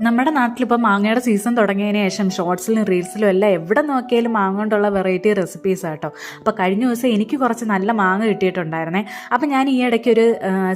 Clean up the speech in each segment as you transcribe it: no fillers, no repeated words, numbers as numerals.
നമ്മുടെ നാട്ടിലിപ്പോൾ മാങ്ങയുടെ സീസൺ തുടങ്ങിയതിന് ശേഷം ഷോർട്സിലും റീൽസിലും എല്ലാം എവിടെ നോക്കിയാലും മാങ്ങ കൊണ്ടുള്ള വെറൈറ്റി റെസിപ്പീസ് ആട്ടോ. അപ്പോൾ കഴിഞ്ഞ ദിവസം എനിക്ക് കുറച്ച് നല്ല മാങ്ങ കിട്ടിയിട്ടുണ്ടായിരുന്നേ. അപ്പോൾ ഞാൻ ഈ ഇടയ്ക്ക് ഒരു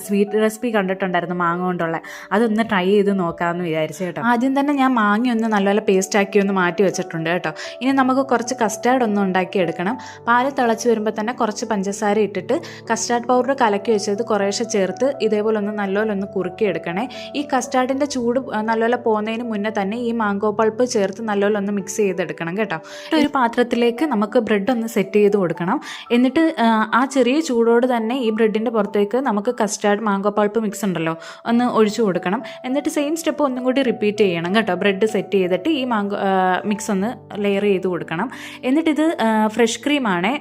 സ്വീറ്റ് റെസിപ്പി കണ്ടിട്ടുണ്ടായിരുന്നു മാങ്ങ കൊണ്ടുള്ള. അതൊന്ന് ട്രൈ ചെയ്ത് നോക്കാമെന്ന് വിചാരിച്ചു കേട്ടോ. ആദ്യം തന്നെ ഞാൻ മാങ്ങ ഒന്ന് നല്ലപോലെ പേസ്റ്റ് ആക്കി ഒന്ന് മാറ്റി വെച്ചിട്ടുണ്ട് കേട്ടോ. ഇനി നമുക്ക് കുറച്ച് കസ്റ്റാർഡ് ഒന്ന് ഉണ്ടാക്കിയെടുക്കണം. പാല് തിളച്ച് വരുമ്പോൾ തന്നെ കുറച്ച് പഞ്ചസാര ഇട്ടിട്ട് കസ്റ്റാർഡ് പൗഡർ കലക്കി വെച്ചത് കുറേശ്ശെ ചേർത്ത് ഇതേപോലെ ഒന്ന് നല്ലപോലെ ഒന്ന് കുറുക്കിയെടുക്കണേ. ഈ കസ്റ്റാർഡിൻ്റെ ചൂട് നല്ലപോലെ പോകുന്നതിന് മുന്നേ തന്നെ ഈ മാംഗോ പൾപ്പ് ചേർത്ത് നല്ലപോലെ ഒന്ന് മിക്സ് ചെയ്തെടുക്കണം കേട്ടോ. ഒരു പാത്രത്തിലേക്ക് നമുക്ക് ബ്രെഡ് ഒന്ന് സെറ്റ് ചെയ്ത് കൊടുക്കണം. എന്നിട്ട് ആ ചെറിയ ചൂടോട് തന്നെ ഈ ബ്രെഡിൻ്റെ പുറത്തേക്ക് നമുക്ക് കസ്റ്റാർഡ് മാംഗോ പൾപ്പ് മിക്സ് ഉണ്ടല്ലോ ഒന്ന് ഒഴിച്ചു കൊടുക്കണം. എന്നിട്ട് സെയിം സ്റ്റെപ്പ് ഒന്നും കൂടി റിപ്പീറ്റ് ചെയ്യണം കേട്ടോ. ബ്രെഡ് സെറ്റ് ചെയ്തിട്ട് ഈ മാംഗോ മിക്സ് ഒന്ന് ലെയർ ചെയ്ത് കൊടുക്കണം. എന്നിട്ടിത് ഫ്രഷ് ക്രീമാണ്.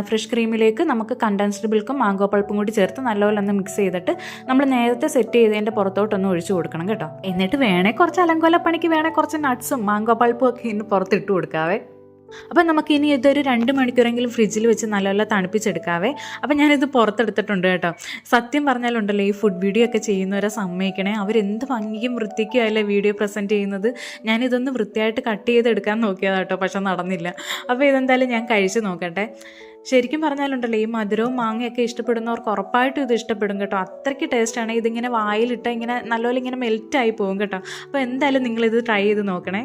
ഫ്രഷ് ക്രീമിലേക്ക് നമുക്ക് കണ്ടൻസ്ഡ് മിൽക്കും മാംഗോ പൾപ്പും കൂടി ചേർത്ത് നല്ലപോലെ ഒന്ന് മിക്സ് ചെയ്തിട്ട് നമ്മൾ നേരത്തെ സെറ്റ് ചെയ്തതിൻ്റെ പുറത്തോട്ടൊന്ന് ഒഴിച്ചു കൊടുക്കണം കേട്ടോ. എന്നിട്ട് വേണേ കുറച്ച് അലങ്കോലപ്പണിക്ക് വേണേൽ കുറച്ച് നട്ട്സും മാംഗോ പൾപ്പും ഒക്കെ ഇന്ന് പുറത്തിട്ട് കൊടുക്കാവേ. അപ്പം നമുക്കിനി ഇതൊരു 2 മണിക്കൂറെങ്കിലും ഫ്രിഡ്ജിൽ വെച്ച് നല്ലപോലെ തണുപ്പിച്ചെടുക്കാവേ. അപ്പം ഞാനിത് പുറത്തെടുത്തിട്ടുണ്ട് കേട്ടോ. സത്യം പറഞ്ഞാലുണ്ടല്ലോ, ഈ ഫുഡ് വീഡിയോ ഒക്കെ ചെയ്യുന്നവരെ സമ്മതിക്കണേ. അവരെന്ത് ഭംഗിയും വൃത്തിക്കും അല്ലേ വീഡിയോ പ്രസൻറ്റ് ചെയ്യുന്നത്. ഞാനിതൊന്ന് വൃത്തിയായിട്ട് കട്ട് ചെയ്തെടുക്കാൻ നോക്കിയതാണ് കേട്ടോ, പക്ഷെ നടന്നില്ല. അപ്പോൾ ഇതെന്തായാലും ഞാൻ കഴിച്ച് നോക്കട്ടെ. ശരിക്കും പറഞ്ഞാലുണ്ടല്ലോ, ഈ മധുരവും മാങ്ങയൊക്കെ ഇഷ്ടപ്പെടുന്നവർക്ക് ഉറപ്പായിട്ടും ഇത് ഇഷ്ടപ്പെടും കേട്ടോ. അത്രയ്ക്ക് ടേസ്റ്റാണ്. ഇതിങ്ങനെ വായിലിട്ട് ഇങ്ങനെ നല്ലപോലെ ഇങ്ങനെ മെൽറ്റായി പോകും കേട്ടോ. അപ്പോൾ എന്തായാലും നിങ്ങളിത് ട്രൈ ചെയ്ത് നോക്കണേ.